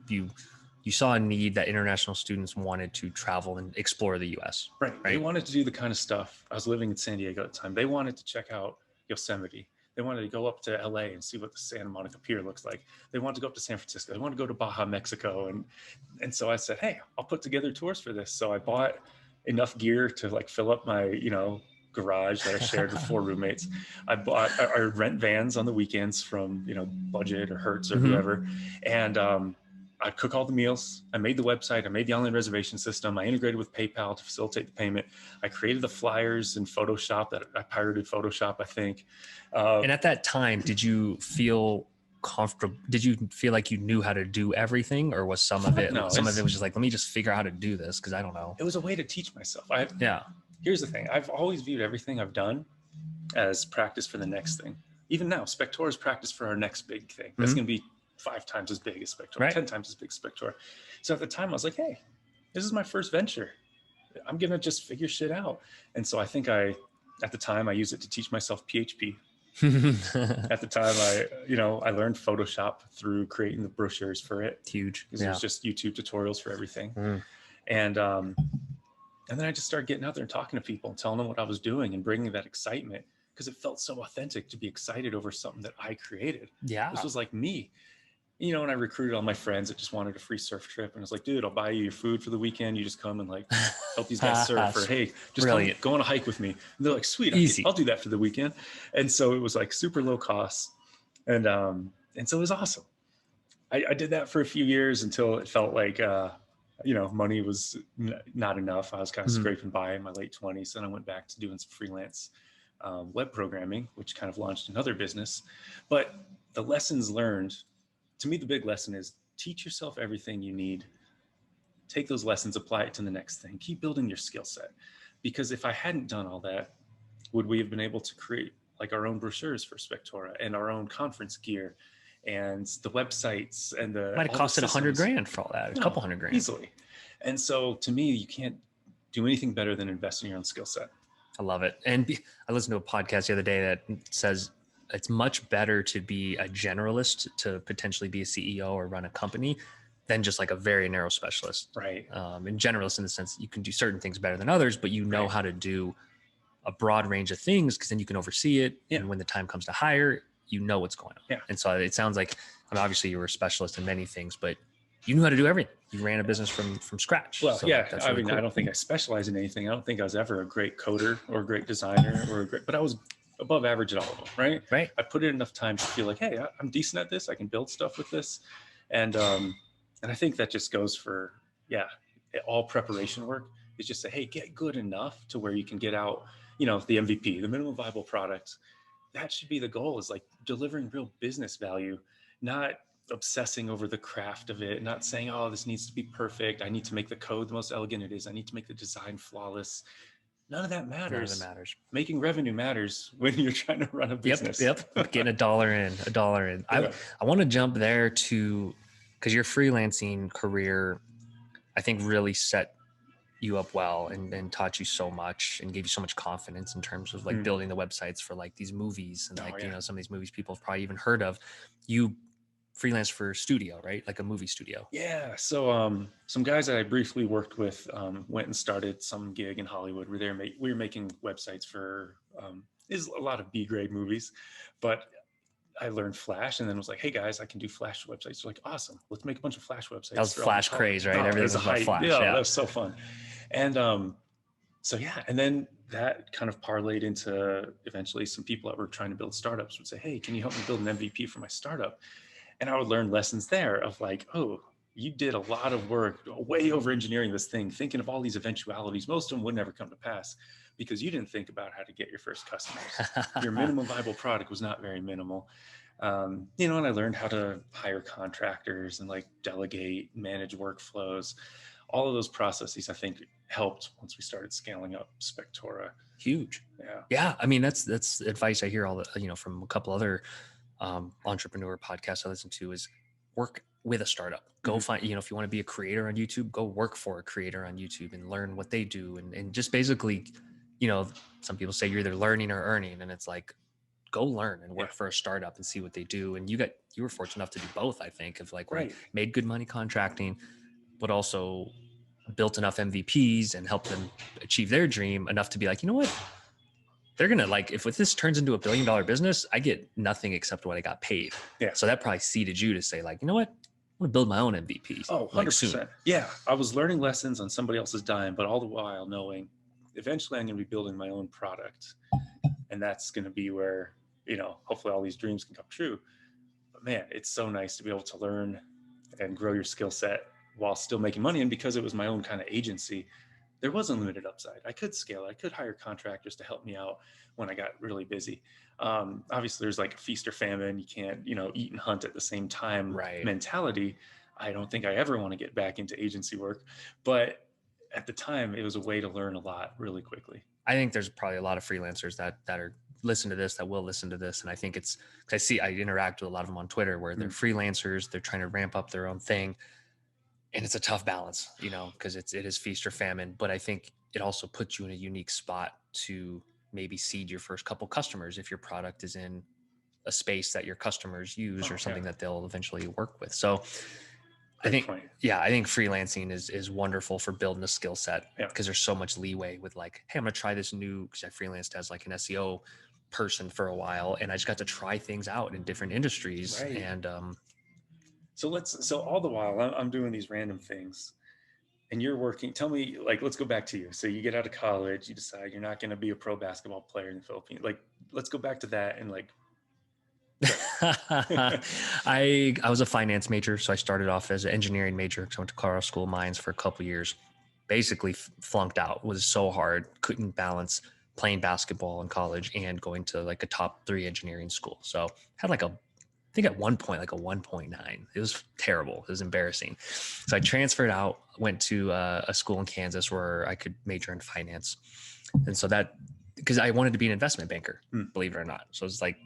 B: saw a need that international students wanted to travel and explore the US.
A: Right. They wanted to do the kind of stuff. I was living in San Diego at the time. They wanted to check out Yosemite. They wanted to go up to LA and see what the Santa Monica Pier looks like. They wanted to go up to San Francisco. They wanted to go to Baja, Mexico. And so I said, hey, I'll put together tours for this. So I bought enough gear to like fill up my, you know, garage that I shared with 4 roommates. I rent vans on the weekends from, you know, Budget or Hertz or whoever. And I cook all the meals. I made the website. I made the online reservation system. I integrated with PayPal to facilitate the payment. I created the flyers in Photoshop that I pirated Photoshop, I think.
B: And at that time, did you feel comfortable? Did you feel like you knew how to do everything, or was some of it was just like, let me just figure out how to do this because I don't know?
A: It was a way to teach myself. Here's the thing. I've always viewed everything I've done as practice for the next thing. Even now, Spectora is practice for our next big thing. That's going to be 5 times as big as Spectora, 10 times as big as Spectora. So at the time I was like, hey, this is my first venture. I'm going to just figure shit out. And so I think at the time I used it to teach myself PHP. At the time I learned Photoshop through creating the brochures for it.
B: Huge.
A: Because it was just YouTube tutorials for everything. And then I just started getting out there and talking to people and telling them what I was doing and bringing that excitement because it felt so authentic to be excited over something that I created.
B: Yeah.
A: This was like me. You know, and I recruited all my friends that just wanted a free surf trip. And I was like, dude, I'll buy you your food for the weekend. You just come and like help these guys surf, or hey, just go on a hike with me. And they're like, sweet, easy. I'll do that for the weekend. And so it was like super low cost. And so it was awesome. I did that for a few years until it felt like I money was not enough. I was kind of
B: Mhm.
A: scraping by in my late 20s. And I went back to doing some freelance web programming, which kind of launched another business. But the lessons learned, to me, the big lesson is teach yourself everything you need. Take those lessons, apply it to the next thing. Keep building your skill set. Because if I hadn't done all that, would we have been able to create like our own brochures for Spectora and our own conference gear and the websites and
B: Might have costed $100,000 for all that, a couple $100,000
A: easily. And so to me, you can't do anything better than invest in your own skill set.
B: I love it. And I listened to a podcast the other day that says it's much better to be a generalist to potentially be a CEO or run a company than just like a very narrow specialist.
A: Right.
B: And generalist in the sense you can do certain things better than others, but you know
A: Right.
B: how to do a broad range of things because then you can oversee it.
A: Yeah.
B: And when the time comes to hire, you know what's going on.
A: Yeah.
B: And so it sounds like, I mean, obviously you were a specialist in many things, but you knew how to do everything. You ran a business from scratch.
A: Well,
B: so
A: yeah.
B: that's
A: I
B: really
A: mean,
B: cool.
A: I don't think I specialize in anything. I don't think I was ever a great coder or a great designer but I was above average at all of them. Right.
B: Right.
A: I put in enough time to feel like, hey, I'm decent at this. I can build stuff with this. And I think that just goes for, all preparation work is just say, hey, get good enough to where you can get out, the MVP, the minimum viable product. That should be the goal, is like delivering real business value, not obsessing over the craft of it, not saying, oh, this needs to be perfect. I need to make the code the most elegant it is. I need to make the design flawless. None of that matters.
B: None of that matters.
A: Making revenue matters when you're trying to run a business.
B: Yep. Getting $1 in.
A: Yeah.
B: I want to jump there to, because your freelancing career, I think really set you up well and taught you so much and gave you so much confidence in terms of like building the websites for like these movies and some of these movies people have probably even heard of. You freelance for studio, right? Like a movie studio.
A: Yeah. So some guys that I briefly worked with went and started some gig in Hollywood where we were making websites for is a lot of B-grade movies, but I learned Flash and then was like, hey guys, I can do Flash websites. They're like, awesome, let's make a bunch of Flash websites.
B: That was Flash craze, right? Everything was about Flash.
A: Yeah, that was so fun. And and then that kind of parlayed into eventually some people that were trying to build startups would say, hey, can you help me build an MVP for my startup? And I would learn lessons there of like, oh, you did a lot of work, way over engineering this thing, thinking of all these eventualities. Most of them would never come to pass because you didn't think about how to get your first customers. Your minimum viable product was not very minimal. And I learned how to hire contractors and like delegate, manage workflows. All of those processes, I think, helped once we started scaling up Spectora.
B: Huge. Yeah. I mean, that's advice I hear from a couple other entrepreneur podcasts I listen to is work with a startup. Go find, if you want to be a creator on YouTube, go work for a creator on YouTube and learn what they do. And just basically, some people say you're either learning or earning, and it's like, go learn and work for a startup and see what they do. And you were fortunate enough to do both, I think, of like, made good money contracting, but also built enough MVPs and helped them achieve their dream enough to be like, you know what? They're going to like, if this turns into $1 billion business, I get nothing except what I got paid.
A: Yeah.
B: So that probably seeded you to say like, you know what? I'm going to build my own MVPs.
A: Oh, 100%. Like yeah. I was learning lessons on somebody else's dime, but all the while knowing eventually I'm going to be building my own product. And that's going to be where, hopefully all these dreams can come true. But man, it's so nice to be able to learn and grow your skill set while still making money. And because it was my own kind of agency, there was unlimited upside. I could scale. I could hire contractors to help me out when I got really busy. Obviously, there's like a feast or famine. You can't, eat and hunt at the same time mentality. I don't think I ever want to get back into agency work. But at the time, it was a way to learn a lot really quickly.
B: I think there's probably a lot of freelancers that are listen to this, that will listen to this. And I think it's, because I interact with a lot of them on Twitter where they're freelancers, they're trying to ramp up their own thing. And it's a tough balance, because it is feast or famine. But I think it also puts you in a unique spot to maybe seed your first couple customers if your product is in a space that your customers use or something that they'll eventually work with. So I think freelancing is wonderful for building a skill set because there's so much leeway with like, hey, I'm going to try this new, because I freelanced as like an SEO person for a while. And I just got to try things out in different industries. And,
A: So all the while I'm doing these random things and you're working, tell me, like, let's go back to you. So you get out of college, you decide you're not going to be a pro basketball player in the Philippines. Like, let's go back to that. And like,
B: I was a finance major, so I started off as an engineering major. So I went to Colorado School of Mines for a couple years. Basically flunked out. It was so hard. Couldn't balance playing basketball in college and going to like a top 3 engineering school. So had like I think at one point like a 1.9. It was terrible. It was embarrassing. So I transferred out, went to a school in Kansas where I could major in finance, and so that because I wanted to be an investment banker, believe it or not. So it was like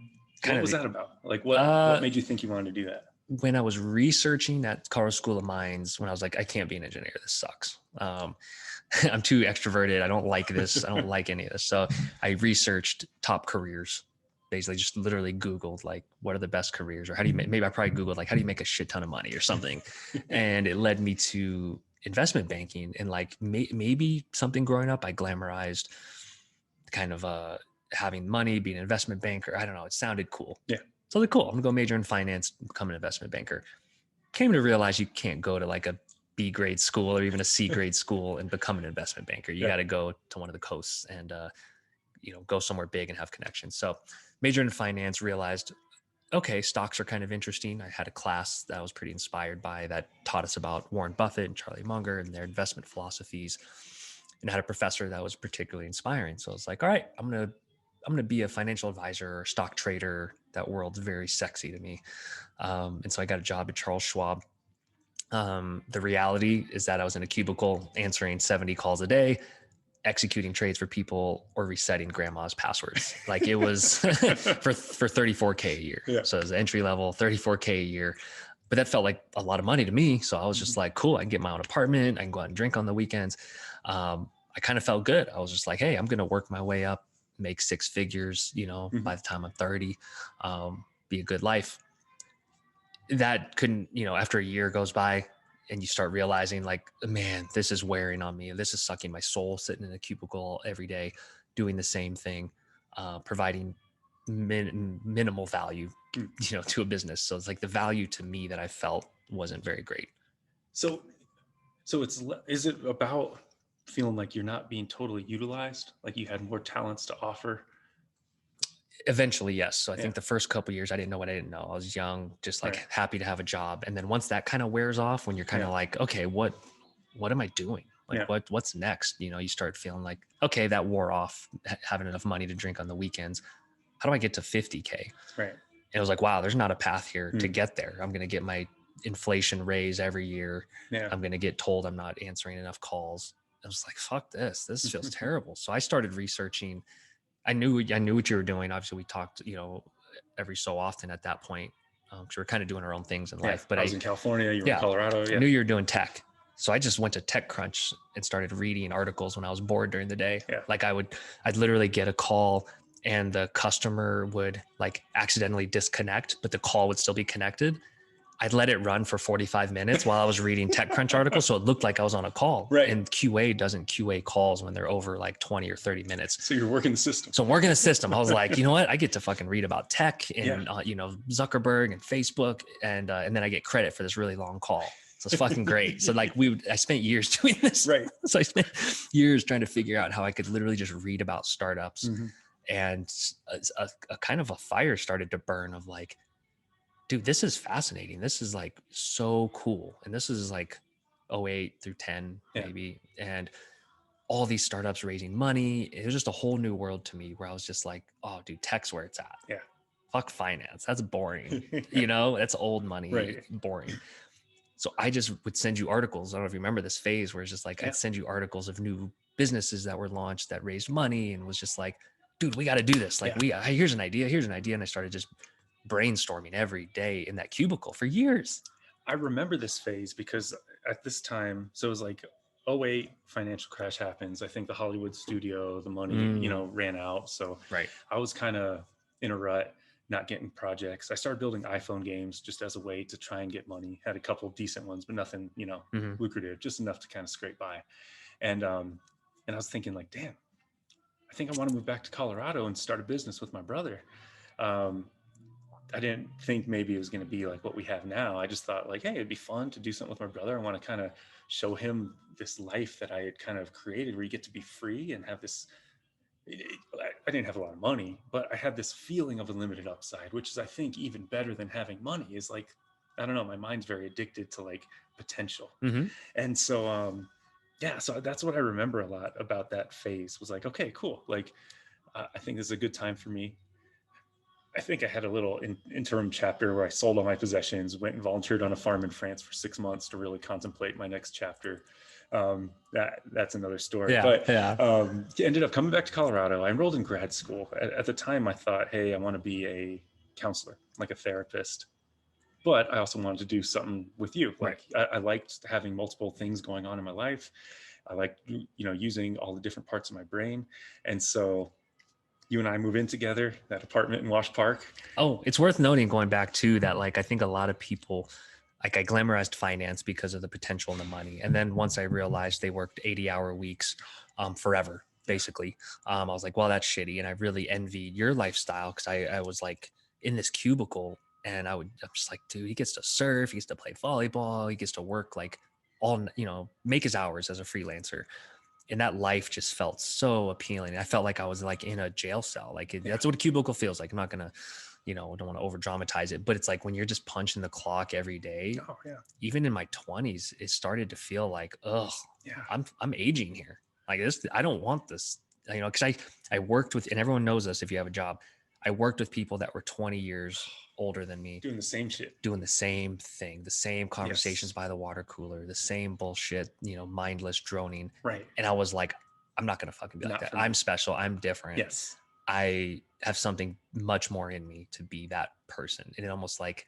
A: what was that about? Like what made you think you wanted to do that?
B: When I was researching at Colorado School of Mines, when I was like, I can't be an engineer. This sucks. I'm too extroverted. I don't like this. I don't like any of this. So I researched top careers, basically just literally Googled like, what are the best careers, or how do you maybe I probably Googled like, how do you make a shit ton of money or something. And it led me to investment banking, and like maybe something growing up, I glamorized kind of having money, being an investment banker. I don't know. It sounded cool.
A: Yeah.
B: So they're cool. I'm gonna go major in finance, become an investment banker. Came to realize you can't go to like a B grade school or even a C grade school and become an investment banker. You got to go to one of the coasts and go somewhere big and have connections. So majored in finance, realized, okay, stocks are kind of interesting. I had a class that I was pretty inspired by that taught us about Warren Buffett and Charlie Munger and their investment philosophies, and I had a professor that was particularly inspiring. So I was like, all right, I'm gonna be a financial advisor or stock trader. That world's very sexy to me. And so I got a job at Charles Schwab. The reality is that I was in a cubicle answering 70 calls a day, executing trades for people or resetting grandma's passwords. Like it was for 34K a year.
A: Yeah.
B: So it was entry level, 34K a year. But that felt like a lot of money to me. So I was just like, cool, I can get my own apartment. I can go out and drink on the weekends. I kind of felt good. I was just like, hey, I'm going to work my way up, make 6 figures, by the time I'm 30, be a good life. That couldn't, after a year goes by and you start realizing like, man, this is wearing on me. This is sucking my soul, sitting in a cubicle every day, doing the same thing, providing minimal value, to a business. So it's like the value to me that I felt wasn't very great.
A: So is it about feeling like you're not being totally utilized? Like you had more talents to offer?
B: Eventually, yes. So I think the first couple of years, I didn't know what I didn't know. I was young, just like happy to have a job. And then once that kind of wears off, when you're kind of like, okay, what am I doing? Like what's next? You start feeling like, okay, that wore off, having enough money to drink on the weekends. How do I get to 50K?
A: Right.
B: And it was like, wow, there's not a path here to get there. I'm going to get my inflation raise every year.
A: Yeah.
B: I'm going to get told I'm not answering enough calls. I was like, fuck this. This feels terrible. So I started researching. I knew what you were doing. Obviously we talked, every so often at that point. Cause we're kind of doing our own things in life, but
A: I was in California, you were in Colorado.
B: I knew you were doing tech. So I just went to TechCrunch and started reading articles when I was bored during the day.
A: Yeah.
B: Like I'd literally get a call and the customer would like accidentally disconnect, but the call would still be connected. I'd let it run for 45 minutes while I was reading TechCrunch articles. So it looked like I was on a call.
A: Right.
B: And QA doesn't QA calls when they're over like 20 or 30 minutes.
A: So you're working the system.
B: So I'm working the system. I was like, you know what? I get to fucking read about tech and, Zuckerberg and Facebook. And then I get credit for this really long call. So it's fucking great. So like I spent years doing this.
A: Right.
B: So I spent years trying to figure out how I could literally just read about startups. And a kind of a fire started to burn of like, dude, this is fascinating. This is like so cool. And this is like 08 through 10 maybe. And all these startups raising money. It was just a whole new world to me where I was just like, oh dude, tech's where it's at.
A: Yeah.
B: Fuck finance. That's boring. That's old money.
A: Right.
B: Boring. So I just would send you articles. I don't know if you remember this phase where it's just like, I'd send you articles of new businesses that were launched that raised money and was just like, dude, we got to do this. Like here's an idea. And I started just brainstorming every day in that cubicle for years.
A: I remember this phase because at this time, so it was like 08 financial crash happens. I think the Hollywood studio, the money, ran out. So I was kind of in a rut, not getting projects. I started building iPhone games just as a way to try and get money. Had a couple of decent ones, but nothing, lucrative, just enough to kind of scrape by. And I was thinking like, damn, I think I want to move back to Colorado and start a business with my brother. I didn't think maybe it was going to be like what we have now. I just thought like, hey, it'd be fun to do something with my brother. I want to kind of show him this life that I had kind of created where you get to be free and have this I didn't have a lot of money, but I had this feeling of a limited upside, which is, I think, even better than having money. Is like, I don't know, my mind's very addicted to like potential.
B: Mm-hmm.
A: And so, yeah, so that's what I remember a lot about that phase was like, okay, cool. Like, I think this is a good time for me. I think I had a little interim chapter where I sold all my possessions, went and volunteered on a farm in France for 6 months to really contemplate my next chapter. That's another story.
B: Yeah.
A: But
B: Yeah.
A: ended up coming back to Colorado. I enrolled in grad school. At the time, I thought, hey, I want to be a counselor, like a therapist. But I also wanted to do something with you.
B: Right.
A: Like I liked having multiple things going on in my life. I liked, using all the different parts of my brain. And so you and I move in together, that apartment in Wash Park.
B: Oh, it's worth noting going back to that. Like, I think a lot of people, like I glamorized finance because of the potential and the money. And then once I realized they worked 80-hour weeks forever, basically, I was like, well, that's shitty. And I really envied your lifestyle because I was like in this cubicle and I'm just like, dude, he gets to surf, he gets to play volleyball, he gets to work like all, make his hours as a freelancer. And that life just felt so appealing. I felt like I was like in a jail cell. Like that's what a cubicle feels like. I'm not gonna, don't want to over dramatize it, but it's like when you're just punching the clock every day.
A: Oh yeah.
B: Even in my 20s, it started to feel like, ugh,
A: Yeah.
B: I'm aging here. Like this, I don't want this. Because I worked with, and everyone knows this if you have a job. I worked with people that were 20 years older than me,
A: Doing the same shit,
B: doing the same thing, the same conversations
A: yes.
B: by the water cooler, the same bullshit, mindless droning.
A: Right.
B: And I was like, I'm not going to fucking be like that. I'm special. I'm different.
A: Yes.
B: I have something much more in me to be that person. And it almost like,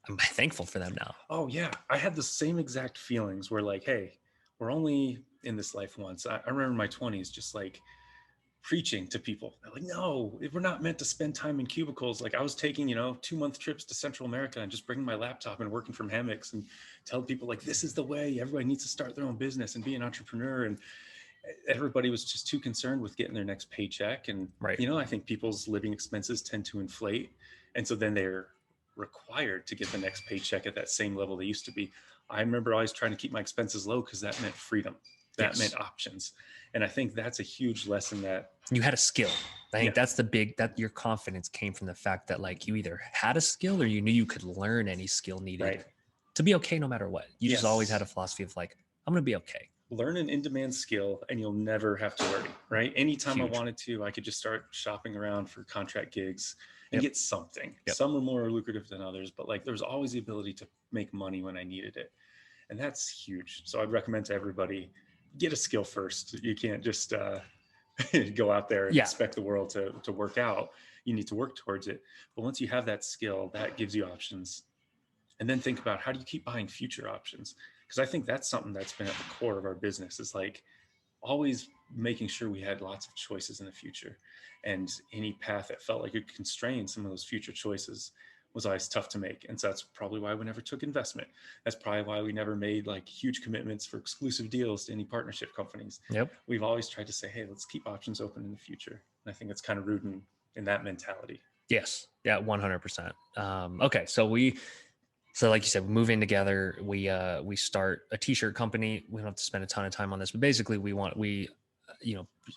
B: I'm thankful for them now.
A: Oh yeah. I had the same exact feelings where like, hey, we're only in this life once. I remember my 20s just like preaching to people. They're like, no, we're not meant to spend time in cubicles. Like I was taking, 2-month trips to Central America and just bringing my laptop and working from hammocks and telling people like, this is the way. Everybody needs to start their own business and be an entrepreneur. And everybody was just too concerned with getting their next paycheck. And,
B: right.
A: I think people's living expenses tend to inflate. And so then they're required to get the next paycheck at that same level they used to be. I remember always trying to keep my expenses low because that meant freedom. That meant options. And I think that's a huge lesson that
B: you had a skill. I think that's that your confidence came from the fact that like you either had a skill or you knew you could learn any skill needed to be okay no matter what. You just always had a philosophy of like, I'm going to be okay.
A: Learn an in-demand skill and you'll never have to worry, right? Anytime I wanted to, I could just start shopping around for contract gigs and get something. Some are more lucrative than others, but like there's always the ability to make money when I needed it. And that's huge. So I'd recommend to everybody, get a skill first. You can't just go out there and expect the world to work out. You need to work towards it. But once you have that skill, that gives you options. And then think about how do you keep buying future options? Because I think that's something that's been at the core of our business is like always making sure we had lots of choices in the future. And any path that felt like it constrained some of those future choices was always tough to make. And so that's probably why we never took investment. That's probably why we never made like huge commitments for exclusive deals to any partnership companies. We've always tried to say, hey, let's keep options open in the future. And I think it's kind of rooted in that mentality.
B: Yes. Yeah. 100%. Okay. So like you said, we move in together. We start a t-shirt company. We don't have to spend a ton of time on this, but basically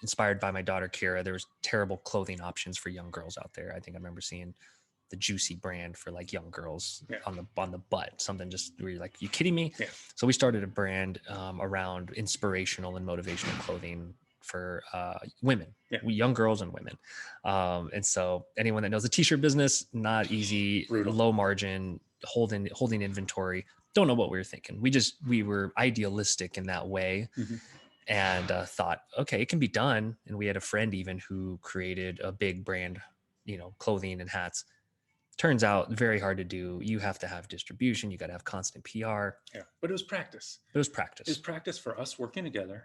B: inspired by my daughter, Kira, there was terrible clothing options for young girls out there. I think I remember seeing the Juicy brand for like young girls on the butt, something just where you're like, you kidding me? So we started a brand around inspirational and motivational clothing for women, young girls and women. And so anyone that knows the t-shirt business, not easy, low margin, holding inventory, don't know what we were thinking. We were idealistic in that way. And thought, okay, it can be done. And we had a friend even who created a big brand, clothing and hats. Turns out very hard to do. You have to have distribution. You got to have constant PR.
A: Yeah, but it was practice.
B: It was practice
A: for us working together.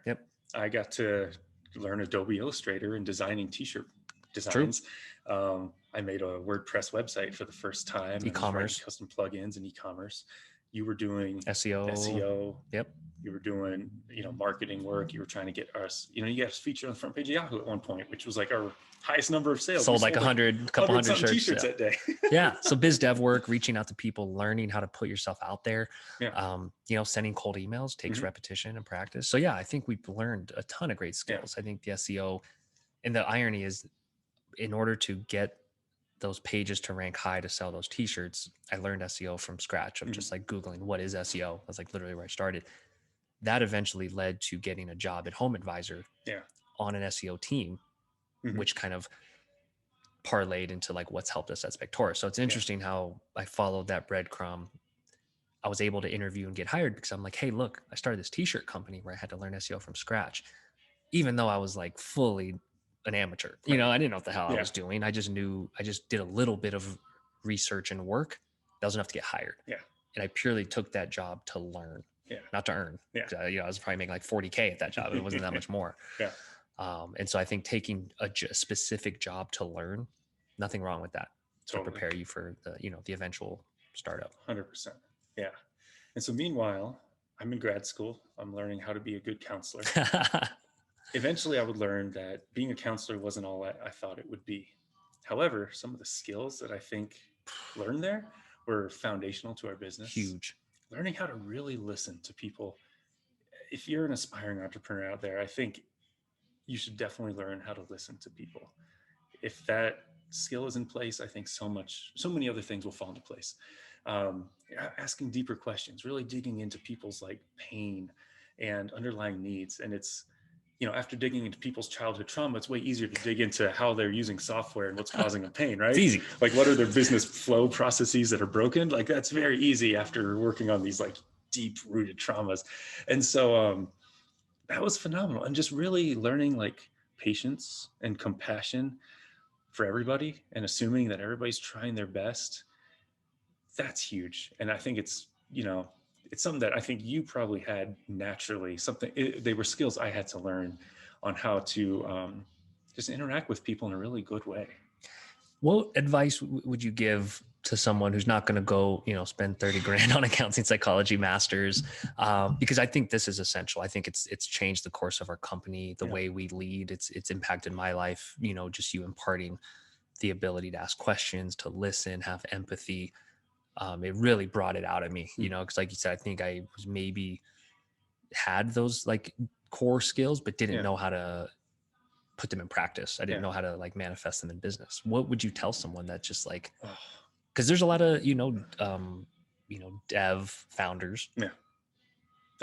A: I got to learn Adobe Illustrator and designing t-shirt designs. I made a WordPress website for the first time.
B: E-commerce,
A: custom plugins and e-commerce. You were doing
B: SEO.
A: You were doing, marketing work. You were trying to get us, you got us featured on the front page of Yahoo at one point, which was like our highest number of sales.
B: Sold like 100 shirts.
A: T-shirts that day.
B: So biz dev work, reaching out to people, learning how to put yourself out there. Sending cold emails takes repetition and practice. So I think we've learned a ton of great skills. I think the SEO And the irony is, in order to get those pages to rank high to sell those t-shirts, I learned SEO from scratch of just like Googling what is SEO. That's like literally where I started. That eventually led to getting a job at Home Advisor on an SEO team, which kind of parlayed into like what's helped us at Spectora. So it's interesting how I followed that breadcrumb. I was able to interview and get hired because I'm like, hey, look, I started this t-shirt company where I had to learn SEO from scratch, even though I was like fully an amateur. You know, I didn't know what the hell I was doing. I just did a little bit of research and work. That was enough to get hired. And I purely took that job to learn, not to earn. I was probably making like 40K at that job. It wasn't that much more. And so I think taking a specific job to learn, nothing wrong with that, to prepare you for the eventual startup.
A: 100%. Yeah. And so meanwhile, I'm in grad school. I'm learning how to be a good counselor. Eventually, I would learn that being a counselor wasn't all I thought it would be. However, some of the skills that I think learned there were foundational to our business.
B: Huge.
A: Learning how to really listen to people. If you're an aspiring entrepreneur out there, I think you should definitely learn how to listen to people. If that skill is in place, I think so many other things will fall into place. Asking deeper questions, really digging into people's like pain and underlying needs. And it's, after digging into people's childhood trauma, it's way easier to dig into how they're using software and what's causing them pain, right?
B: It's easy.
A: Like, what are their business flow processes that are broken? Like, that's very easy after working on these like deep rooted traumas. And so that was phenomenal. And just really learning like patience and compassion for everybody and assuming that everybody's trying their best. That's huge. And I think it's something that I think you probably had naturally. They were skills I had to learn on how to just interact with people in a really good way.
B: What advice would you give to someone who's not going to go, spend 30 grand on a counseling psychology masters? Because I think this is essential. I think it's changed the course of our company, the way we lead. It's impacted my life, just you imparting the ability to ask questions, to listen, have empathy. It really brought it out of me, because like you said, I think I was maybe had those like core skills, but didn't know how to put them in practice. I didn't know how to like manifest them in business. What would you tell someone that just like, because there's a lot of, dev founders
A: that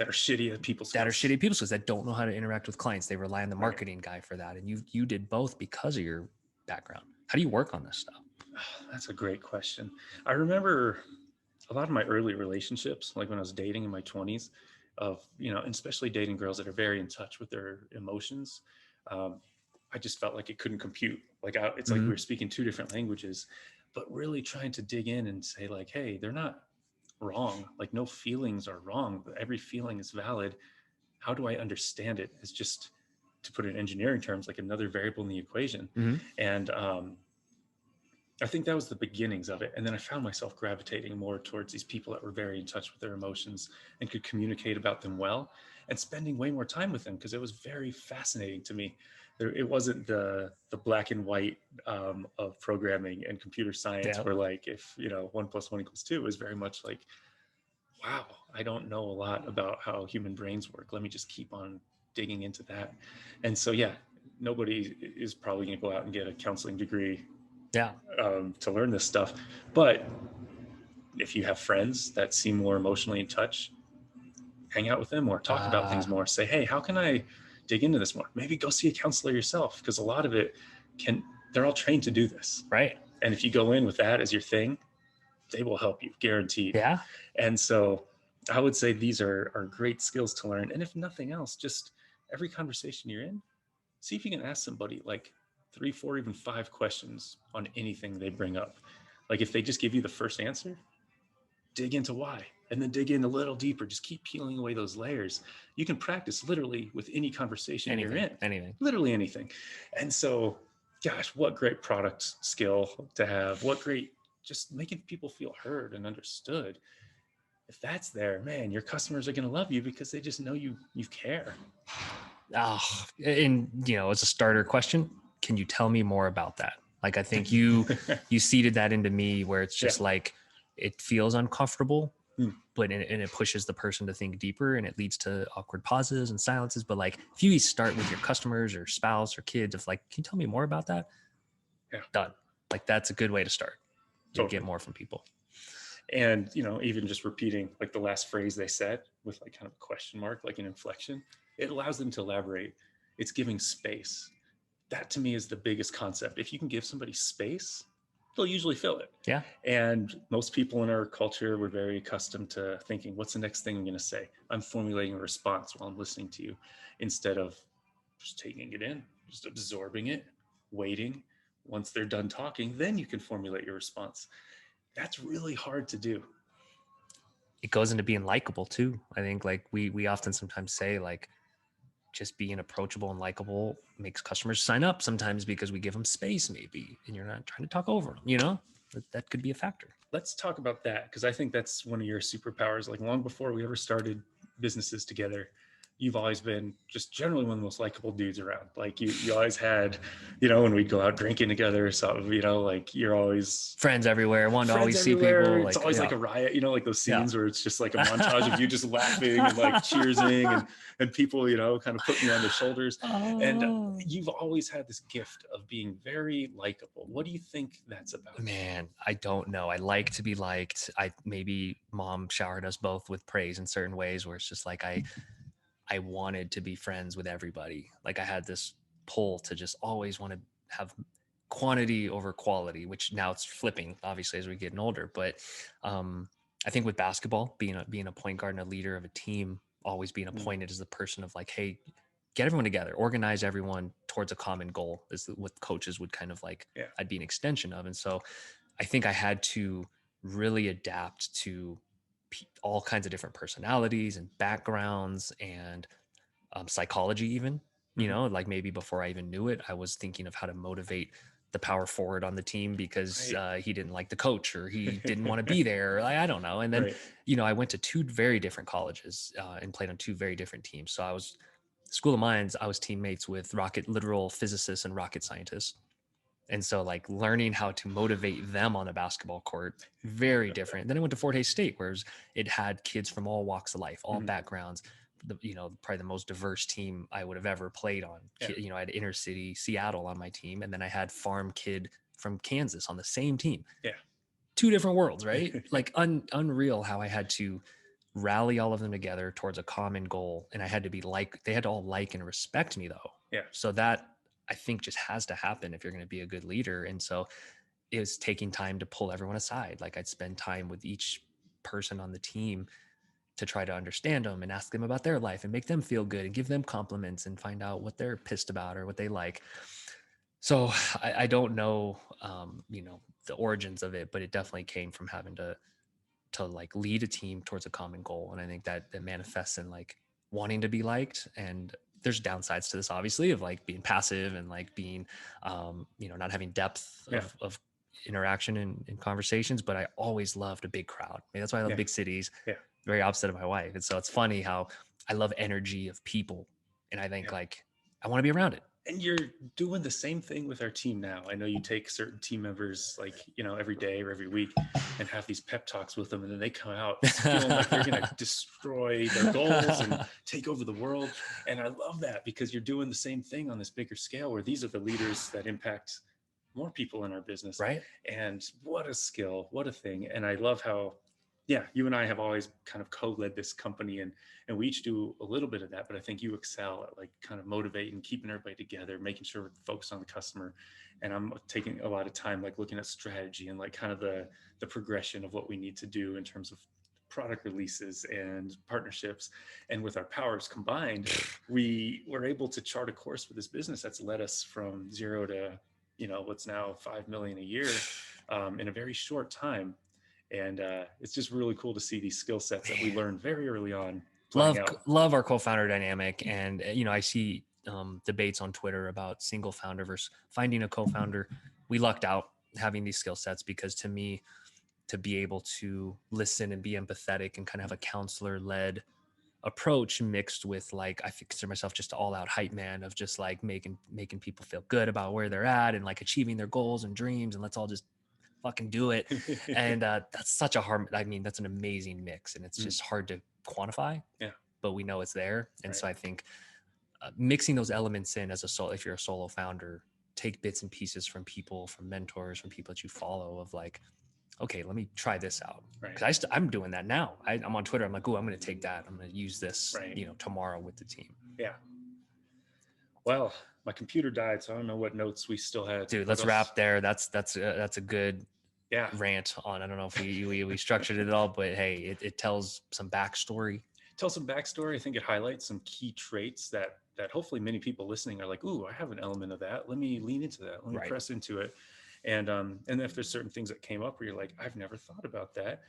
A: are shitty at people's
B: skills that don't know how to interact with clients. They rely on the marketing guy for that. And you did both because of your background. How do you work on this stuff?
A: That's a great question. I remember a lot of my early relationships, like when I was dating in my 20s, and especially dating girls that are very in touch with their emotions. I just felt like it couldn't compute. Like it's like we were speaking two different languages, but really trying to dig in and say like, hey, they're not wrong. Like no feelings are wrong. Every feeling is valid. How do I understand it? It's just, to put it in engineering terms, like another variable in the equation. And I think that was the beginnings of it. And then I found myself gravitating more towards these people that were very in touch with their emotions and could communicate about them well, and spending way more time with them because it was very fascinating to me. It wasn't the black and white of programming and computer science where like, if 1 + 1 = 2, it was very much like, wow, I don't know a lot about how human brains work. Let me just keep on digging into that. And so, nobody is probably going to go out and get a counseling degree to learn this stuff. But if you have friends that seem more emotionally in touch, hang out with them more, talk about things more, say, hey, how can I dig into this more? Maybe go see a counselor yourself, because a lot of it they're all trained to do this.
B: Right.
A: And if you go in with that as your thing, they will help you, guaranteed.
B: Yeah.
A: And so I would say these are great skills to learn. And if nothing else, just every conversation you're in, see if you can ask somebody like 3, 4, even 5 questions on anything they bring up. Like if they just give you the first answer, dig into why, and then dig in a little deeper. Just keep peeling away those layers. You can practice literally with any conversation you're in.
B: Anything.
A: Literally anything. And so, gosh, what great product skill to have. What great, just making people feel heard and understood. If that's there, man, your customers are going to love you because they just know you care.
B: And as a starter question, can you tell me more about that? Like, I think you seeded that into me where it's just like, it feels uncomfortable and it pushes the person to think deeper, and it leads to awkward pauses and silences. But like if you start with your customers or spouse or kids of like, can you tell me more about that?
A: Yeah.
B: Done. Like that's a good way to start. You'll
A: Totally.
B: get more from people.
A: And, even just repeating like the last phrase they said with like kind of a question mark, like an inflection, it allows them to elaborate. It's giving space. That to me is the biggest concept. If you can give somebody space, they'll usually fill it.
B: Yeah.
A: And most people in our culture, we're very accustomed to thinking, what's the next thing I'm going to say? I'm formulating a response while I'm listening to you, instead of just taking it in, just absorbing it, waiting. Once they're done talking, then you can formulate your response. That's really hard to do.
B: It goes into being likable too. I think like we often sometimes say like just being approachable and likable makes customers sign up sometimes because we give them space maybe, and you're not trying to talk over them, that could be a factor.
A: Let's talk about that, because I think that's one of your superpowers. Like long before we ever started businesses together, you've always been just generally one of the most likable dudes around. Like you always had, when we'd go out drinking together or something, like you're always
B: friends everywhere, want to
A: friends
B: always
A: everywhere.
B: see people.
A: It's always like a riot, like those scenes where it's just like a montage of you just laughing and like cheersing and people, kind of putting you on their shoulders. And you've always had this gift of being very likable. What do you think that's about?
B: Man, I don't know. I like to be liked. Maybe mom showered us both with praise in certain ways where it's just like I wanted to be friends with everybody. Like I had this pull to just always want to have quantity over quality, which now it's flipping obviously as we're getting older. But I think with basketball, being a point guard and a leader of a team, always being appointed as the person of like, hey, get everyone together, organize everyone towards a common goal is what coaches would kind of like, I'd be an extension of. And so I think I had to really adapt to all kinds of different personalities and backgrounds and psychology even, like maybe before I even knew it, I was thinking of how to motivate the power forward on the team because he didn't like the coach or he didn't want to be there. I don't know. And then, I went to two very different colleges and played on two very different teams. So I was School of Mines, I was teammates with literal physicists and rocket scientists. And so like learning how to motivate them on a basketball court, very different. Then I went to Fort Hays State, where it had kids from all walks of life, all backgrounds, probably the most diverse team I would have ever played on. I had inner city Seattle on my team. And then I had farm kid from Kansas on the same team.
A: Yeah.
B: Two different worlds, right? Like unreal how I had to rally all of them together towards a common goal. And I had to they had to all like and respect me though.
A: Yeah.
B: So that I think just has to happen if you're going to be a good leader. And so it was taking time to pull everyone aside. Like I'd spend time with each person on the team to try to understand them and ask them about their life and make them feel good and give them compliments and find out what they're pissed about or what they like. So I don't know, the origins of it, but it definitely came from having to like lead a team towards a common goal. And I think that manifests in like wanting to be liked. And there's downsides to this, obviously, of like being passive and like being, not having depth of interaction in conversations. But I always loved a big crowd. I mean, that's why I love big cities.
A: Yeah.
B: Very opposite of my wife. And so it's funny how I love energy of people. And I think like, I want to be around it.
A: And you're doing the same thing with our team now. I know you take certain team members like, every day or every week and have these pep talks with them. And then they come out feeling like they're going to destroy their goals and take over the world. And I love that because you're doing the same thing on this bigger scale where these are the leaders that impact more people in our business.
B: Right.
A: And what a skill, what a thing. And I love how, you and I have always kind of co-led this company and we each do a little bit of that, but I think you excel at like kind of motivating, keeping everybody together, making sure we're focused on the customer. And I'm taking a lot of time, like looking at strategy and like kind of the progression of what we need to do in terms of product releases and partnerships. And with our powers combined, we were able to chart a course for this business that's led us from 0 to, what's now 5 million a year in a very short time. And it's just really cool to see these skill sets that we learned very early on.
B: Love our co-founder dynamic. And, I see debates on Twitter about single founder versus finding a co-founder. We lucked out having these skill sets because to me, to be able to listen and be empathetic and kind of have a counselor led approach mixed with like, I consider myself just an all out hype man of just like making people feel good about where they're at and like achieving their goals and dreams. And let's all just fucking do it. And that's such a hard, I mean, that's an amazing mix, and it's just hard to quantify,
A: Yeah.
B: but we know it's there. And
A: Right.
B: so I think mixing those elements in as a solo, if you're a solo founder, take bits and pieces from people, from mentors, from people that you follow, of like, okay, let me try this out.
A: Right.
B: Because I'm doing that now. I'm on Twitter. I'm like, oh, I'm going to take that. I'm going to use this,
A: Right.
B: you know, tomorrow with the team.
A: Yeah. Well, my computer died, so I don't know what notes we still had.
B: Dude, let's wrap there. That's a good
A: yeah
B: rant on. I don't know if we structured it all, but hey, it tells some backstory.
A: Tell some backstory. I think it highlights some key traits that hopefully many people listening are like, ooh, I have an element of that. Let me lean into that. Let me press into it. And if there's certain things that came up where you're like, I've never thought about that.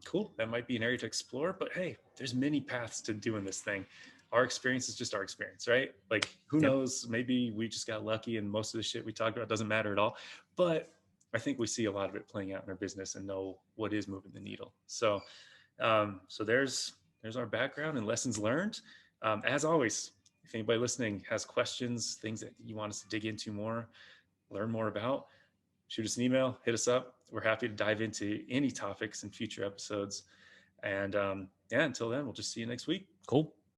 A: Cool. That might be an area to explore, but hey, there's many paths to doing this thing. Our experience is just our experience, right? Like, who knows? Maybe we just got lucky and most of the shit we talked about doesn't matter at all. But I think we see a lot of it playing out in our business and know what is moving the needle. So, there's our background and lessons learned. As always, if anybody listening has questions, things that you want us to dig into more, learn more about, shoot us an email, hit us up. We're happy to dive into any topics in future episodes. And until then, we'll just see you next week.
B: Cool.